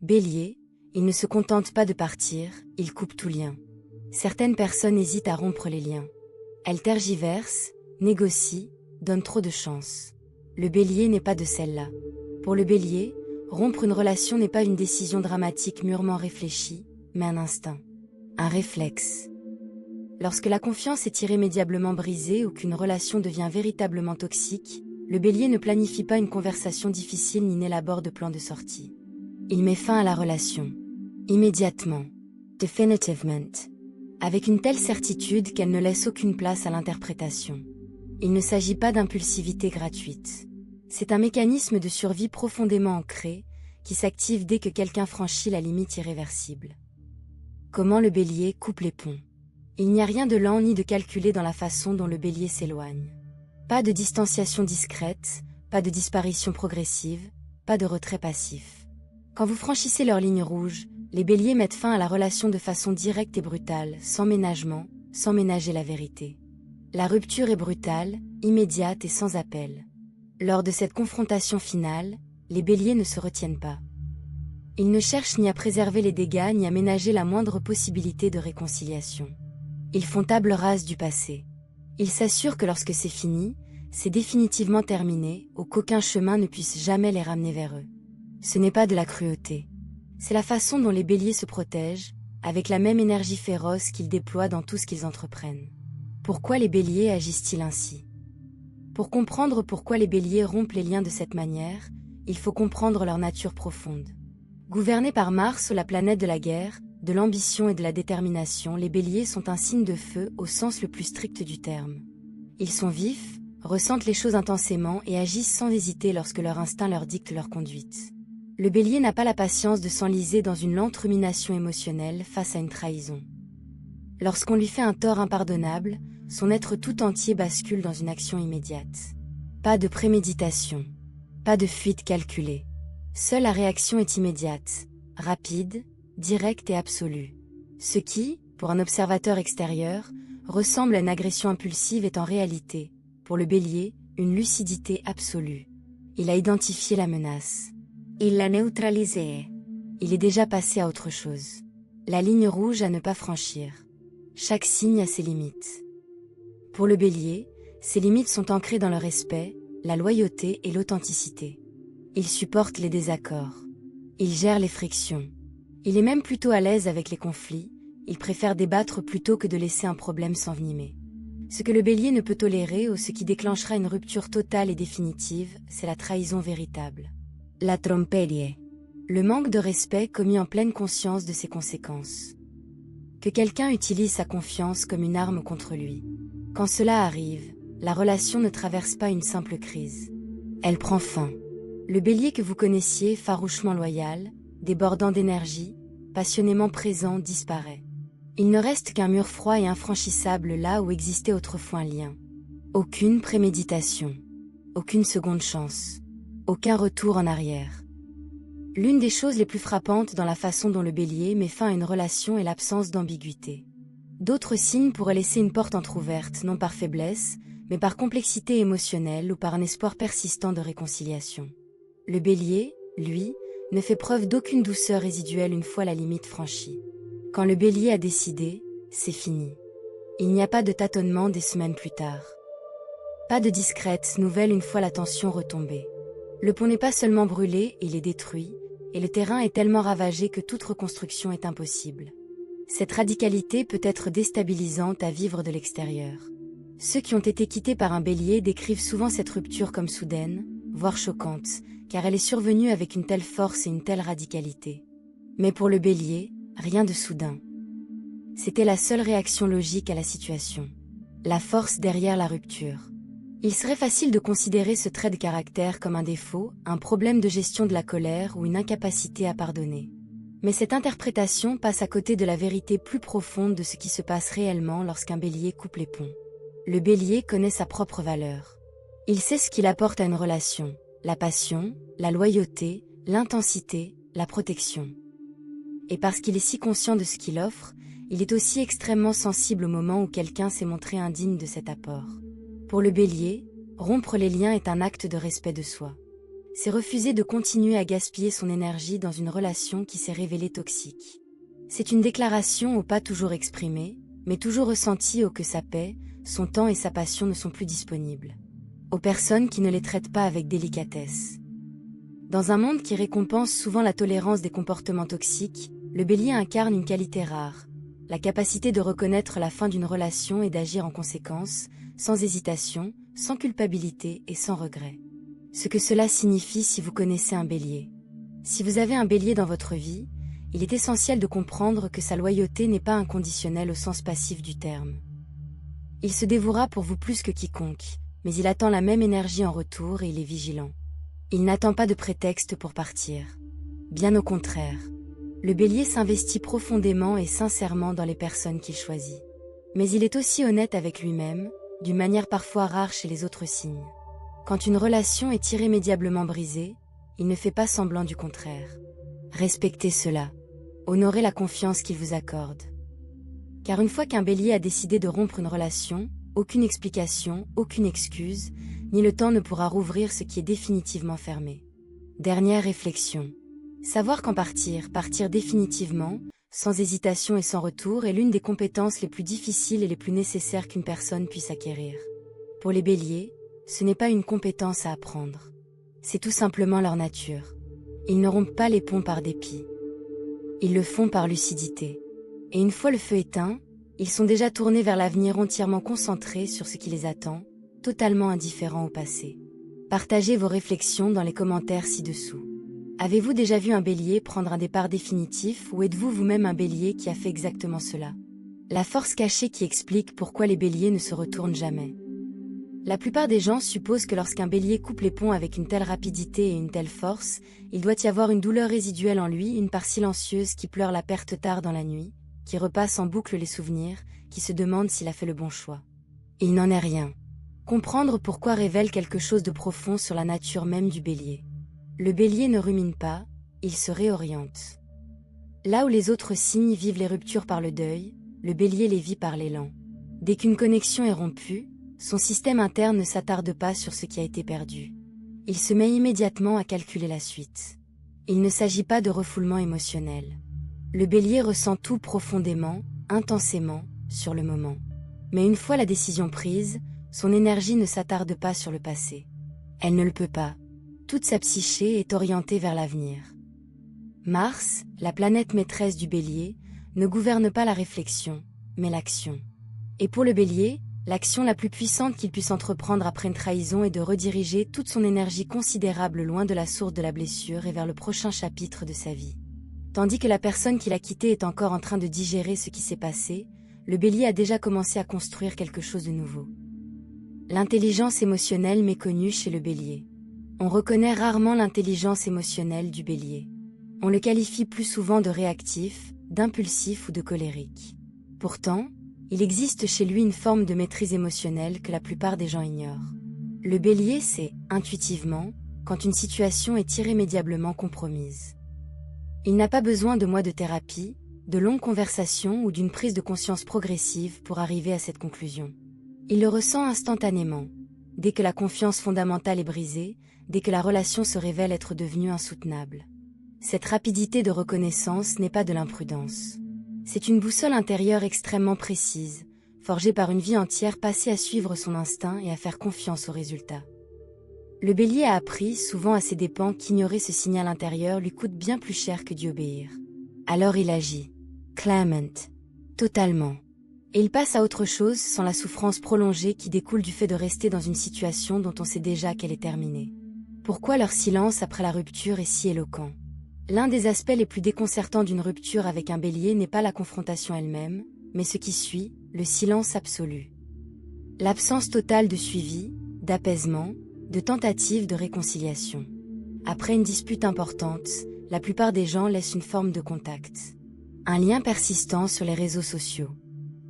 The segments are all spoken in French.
Bélier, il ne se contente pas de partir, il coupe tout lien. Certaines personnes hésitent à rompre les liens. Elles tergiversent, négocient, donnent trop de chance. Le Bélier n'est pas de celle-là. Pour le Bélier, rompre une relation n'est pas une décision dramatique mûrement réfléchie, mais un instinct. Un réflexe. Lorsque la confiance est irrémédiablement brisée ou qu'une relation devient véritablement toxique, le Bélier ne planifie pas une conversation difficile ni n'élabore de plan de sortie. Il met fin à la relation. Immédiatement. Definitivement. Avec une telle certitude qu'elle ne laisse aucune place à l'interprétation. Il ne s'agit pas d'impulsivité gratuite. C'est un mécanisme de survie profondément ancré, qui s'active dès que quelqu'un franchit la limite irréversible. Comment le Bélier coupe les ponts? Il n'y a rien de lent ni de calculé dans la façon dont le Bélier s'éloigne. Pas de distanciation discrète, pas de disparition progressive, pas de retrait passif. Quand vous franchissez leur ligne rouge, les Béliers mettent fin à la relation de façon directe et brutale, sans ménagement, sans ménager la vérité. La rupture est brutale, immédiate et sans appel. Lors de cette confrontation finale, les Béliers ne se retiennent pas. Ils ne cherchent ni à préserver les dégâts ni à ménager la moindre possibilité de réconciliation. Ils font table rase du passé. Ils s'assurent que lorsque c'est fini, c'est définitivement terminé, ou qu'aucun chemin ne puisse jamais les ramener vers eux. Ce n'est pas de la cruauté. C'est la façon dont les Béliers se protègent, avec la même énergie féroce qu'ils déploient dans tout ce qu'ils entreprennent. Pourquoi les Béliers agissent-ils ainsi? Pour comprendre pourquoi les Béliers rompent les liens de cette manière, il faut comprendre leur nature profonde. Gouvernés par Mars, la planète de la guerre, de l'ambition et de la détermination, les Béliers sont un signe de feu au sens le plus strict du terme. Ils sont vifs, ressentent les choses intensément et agissent sans hésiter lorsque leur instinct leur dicte leur conduite. Le Bélier n'a pas la patience de s'enliser dans une lente rumination émotionnelle face à une trahison. Lorsqu'on lui fait un tort impardonnable, son être tout entier bascule dans une action immédiate. Pas de préméditation. Pas de fuite calculée. Seule la réaction est immédiate, rapide, directe et absolue. Ce qui, pour un observateur extérieur, ressemble à une agression impulsive est en réalité, pour le Bélier, une lucidité absolue. Il a identifié la menace. Il l'a neutralisée. Il est déjà passé à autre chose. La ligne rouge à ne pas franchir. Chaque signe a ses limites. Pour le Bélier, ces limites sont ancrées dans le respect, la loyauté et l'authenticité. Il supporte les désaccords. Il gère les frictions. Il est même plutôt à l'aise avec les conflits, il préfère débattre plutôt que de laisser un problème s'envenimer. Ce que le Bélier ne peut tolérer ou ce qui déclenchera une rupture totale et définitive, c'est la trahison véritable. La tromperie. Le manque de respect commis en pleine conscience de ses conséquences. Que quelqu'un utilise sa confiance comme une arme contre lui. Quand cela arrive, la relation ne traverse pas une simple crise. Elle prend fin. Le Bélier que vous connaissiez, farouchement loyal, débordant d'énergie, passionnément présent, disparaît. Il ne reste qu'un mur froid et infranchissable là où existait autrefois un lien. Aucune préméditation. Aucune seconde chance. Aucun retour en arrière. L'une des choses les plus frappantes dans la façon dont le Bélier met fin à une relation est l'absence d'ambiguïté. D'autres signes pourraient laisser une porte entr'ouverte, non par faiblesse, mais par complexité émotionnelle ou par un espoir persistant de réconciliation. Le Bélier, lui, ne fait preuve d'aucune douceur résiduelle une fois la limite franchie. Quand le Bélier a décidé, c'est fini. Il n'y a pas de tâtonnement des semaines plus tard. Pas de discrète nouvelle une fois la tension retombée. Le pont n'est pas seulement brûlé, il est détruit, et le terrain est tellement ravagé que toute reconstruction est impossible. Cette radicalité peut être déstabilisante à vivre de l'extérieur. Ceux qui ont été quittés par un Bélier décrivent souvent cette rupture comme soudaine, voire choquante, car elle est survenue avec une telle force et une telle radicalité. Mais pour le Bélier, rien de soudain. C'était la seule réaction logique à la situation. La force derrière la rupture. Il serait facile de considérer ce trait de caractère comme un défaut, un problème de gestion de la colère ou une incapacité à pardonner. Mais cette interprétation passe à côté de la vérité plus profonde de ce qui se passe réellement lorsqu'un Bélier coupe les ponts. Le Bélier connaît sa propre valeur. Il sait ce qu'il apporte à une relation, la passion, la loyauté, l'intensité, la protection. Et parce qu'il est si conscient de ce qu'il offre, il est aussi extrêmement sensible au moment où quelqu'un s'est montré indigne de cet apport. Pour le Bélier, rompre les liens est un acte de respect de soi. c'est refuser de continuer à gaspiller son énergie dans une relation qui s'est révélée toxique. C'est une déclaration au pas toujours exprimée, mais toujours ressentie au que sa paix, son temps et sa passion ne sont plus disponibles. Aux personnes qui ne les traitent pas avec délicatesse. Dans un monde qui récompense souvent la tolérance des comportements toxiques, le Bélier incarne une qualité rare, la capacité de reconnaître la fin d'une relation et d'agir en conséquence, sans hésitation, sans culpabilité et sans regret. Ce que cela signifie si vous connaissez un Bélier. Si vous avez un Bélier dans votre vie, il est essentiel de comprendre que sa loyauté n'est pas inconditionnelle au sens passif du terme. Il se dévouera pour vous plus que quiconque, mais il attend la même énergie en retour et il est vigilant. Il n'attend pas de prétexte pour partir. Bien au contraire. Le Bélier s'investit profondément et sincèrement dans les personnes qu'il choisit. Mais il est aussi honnête avec lui-même, d'une manière parfois rare chez les autres signes. Quand une relation est irrémédiablement brisée, il ne fait pas semblant du contraire. Respectez cela. Honorez la confiance qu'il vous accorde. Car une fois qu'un Bélier a décidé de rompre une relation, aucune explication, aucune excuse, ni le temps ne pourra rouvrir ce qui est définitivement fermé. Dernière réflexion. Savoir quand partir définitivement, sans hésitation et sans retour, est l'une des compétences les plus difficiles et les plus nécessaires qu'une personne puisse acquérir. Pour les Béliers, ce n'est pas une compétence à apprendre. C'est tout simplement leur nature. Ils ne rompent pas les ponts par dépit. Ils le font par lucidité. Et une fois le feu éteint, ils sont déjà tournés vers l'avenir entièrement concentrés sur ce qui les attend, totalement indifférents au passé. Partagez vos réflexions dans les commentaires ci-dessous. Avez-vous déjà vu un Bélier prendre un départ définitif ou êtes-vous vous-même un Bélier qui a fait exactement cela? La force cachée qui explique pourquoi les Béliers ne se retournent jamais. La plupart des gens supposent que lorsqu'un Bélier coupe les ponts avec une telle rapidité et une telle force, il doit y avoir une douleur résiduelle en lui, une part silencieuse qui pleure la perte tard dans la nuit, qui repasse en boucle les souvenirs, qui se demande s'il a fait le bon choix. Il n'en est rien. Comprendre pourquoi révèle quelque chose de profond sur la nature même du Bélier. Le Bélier ne rumine pas, il se réoriente. Là où les autres signes vivent les ruptures par le deuil, le Bélier les vit par l'élan. Dès qu'une connexion est rompue, son système interne ne s'attarde pas sur ce qui a été perdu. Il se met immédiatement à calculer la suite. Il ne s'agit pas de refoulement émotionnel. Le Bélier ressent tout profondément, intensément, sur le moment. Mais une fois la décision prise, son énergie ne s'attarde pas sur le passé. Elle ne le peut pas. Toute sa psyché est orientée vers l'avenir. Mars, la planète maîtresse du Bélier, ne gouverne pas la réflexion, mais l'action. Et pour le Bélier, l'action la plus puissante qu'il puisse entreprendre après une trahison est de rediriger toute son énergie considérable loin de la source de la blessure et vers le prochain chapitre de sa vie. Tandis que la personne qui l'a quitté est encore en train de digérer ce qui s'est passé, le Bélier a déjà commencé à construire quelque chose de nouveau. L'intelligence émotionnelle méconnue chez le Bélier. On reconnaît rarement l'intelligence émotionnelle du Bélier. On le qualifie plus souvent de réactif, d'impulsif ou de colérique. Pourtant, il existe chez lui une forme de maîtrise émotionnelle que la plupart des gens ignorent. Le Bélier sait, intuitivement, quand une situation est irrémédiablement compromise. Il n'a pas besoin de mois de thérapie, de longues conversations ou d'une prise de conscience progressive pour arriver à cette conclusion. Il le ressent instantanément, dès que la confiance fondamentale est brisée, dès que la relation se révèle être devenue insoutenable. Cette rapidité de reconnaissance n'est pas de l'imprudence. C'est une boussole intérieure extrêmement précise, forgée par une vie entière passée à suivre son instinct et à faire confiance aux résultats. Le Bélier a appris, souvent à ses dépens, qu'ignorer ce signal intérieur lui coûte bien plus cher que d'y obéir. Alors il agit. Clement. Totalement. Et il passe à autre chose sans la souffrance prolongée qui découle du fait de rester dans une situation dont on sait déjà qu'elle est terminée. Pourquoi leur silence après la rupture est si éloquent? L'un des aspects les plus déconcertants d'une rupture avec un Bélier n'est pas la confrontation elle-même, mais ce qui suit, le silence absolu. L'absence totale de suivi, d'apaisement, de tentative de réconciliation. Après une dispute importante, la plupart des gens laissent une forme de contact. Un lien persistant sur les réseaux sociaux.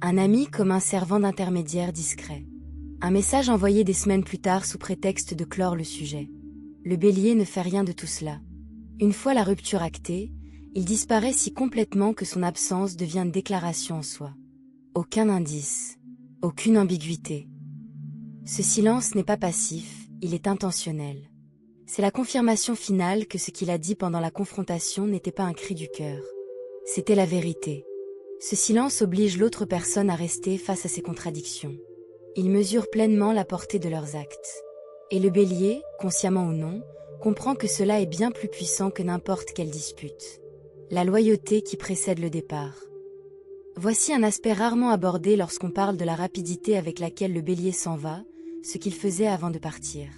Un ami comme un servant d'intermédiaire discret. Un message envoyé des semaines plus tard sous prétexte de clore le sujet. Le Bélier ne fait rien de tout cela. Une fois la rupture actée, il disparaît si complètement que son absence devient une déclaration en soi. Aucun indice. Aucune ambiguïté. Ce silence n'est pas passif, il est intentionnel. C'est la confirmation finale que ce qu'il a dit pendant la confrontation n'était pas un cri du cœur. C'était la vérité. Ce silence oblige l'autre personne à rester face à ses contradictions. Il mesure pleinement la portée de leurs actes. Et le bélier, consciemment ou non, comprend que cela est bien plus puissant que n'importe quelle dispute. La loyauté qui précède le départ. Voici un aspect rarement abordé lorsqu'on parle de la rapidité avec laquelle le bélier s'en va, ce qu'il faisait avant de partir.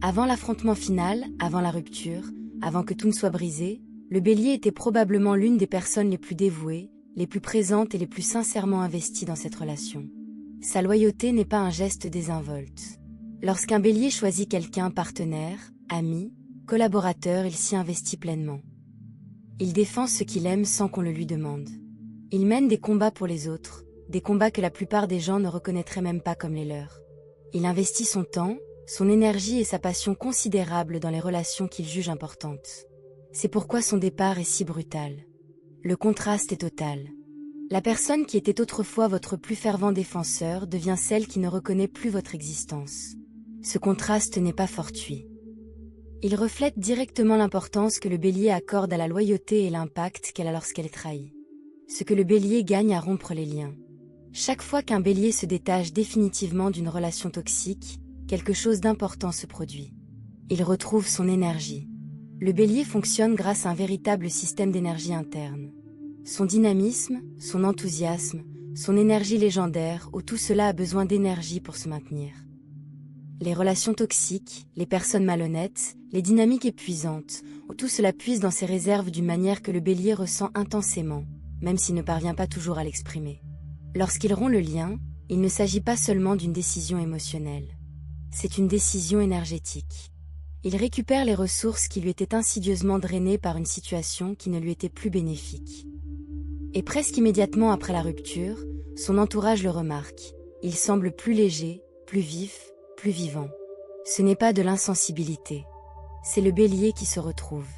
Avant l'affrontement final, avant la rupture, avant que tout ne soit brisé, le bélier était probablement l'une des personnes les plus dévouées, les plus présentes et les plus sincèrement investies dans cette relation. Sa loyauté n'est pas un geste désinvolte. Lorsqu'un bélier choisit quelqu'un partenaire, ami, collaborateur, il s'y investit pleinement. Il défend ce qu'il aime sans qu'on le lui demande. Il mène des combats pour les autres, des combats que la plupart des gens ne reconnaîtraient même pas comme les leurs. Il investit son temps, son énergie et sa passion considérables dans les relations qu'il juge importantes. C'est pourquoi son départ est si brutal. Le contraste est total. La personne qui était autrefois votre plus fervent défenseur devient celle qui ne reconnaît plus votre existence. Ce contraste n'est pas fortuit. Il reflète directement l'importance que le bélier accorde à la loyauté et l'impact qu'elle a lorsqu'elle est trahie. Ce que le bélier gagne à rompre les liens. Chaque fois qu'un bélier se détache définitivement d'une relation toxique, quelque chose d'important se produit. Il retrouve son énergie. Le bélier fonctionne grâce à un véritable système d'énergie interne. Son dynamisme, son enthousiasme, son énergie légendaire, tout cela a besoin d'énergie pour se maintenir. Les relations toxiques, les personnes malhonnêtes, les dynamiques épuisantes, tout cela puise dans ses réserves d'une manière que le bélier ressent intensément, même s'il ne parvient pas toujours à l'exprimer. Lorsqu'il rompt le lien, il ne s'agit pas seulement d'une décision émotionnelle. C'est une décision énergétique. Il récupère les ressources qui lui étaient insidieusement drainées par une situation qui ne lui était plus bénéfique. Et presque immédiatement après la rupture, son entourage le remarque. Il semble plus léger, plus vif, plus vivant. Ce n'est pas de l'insensibilité. C'est le bélier qui se retrouve.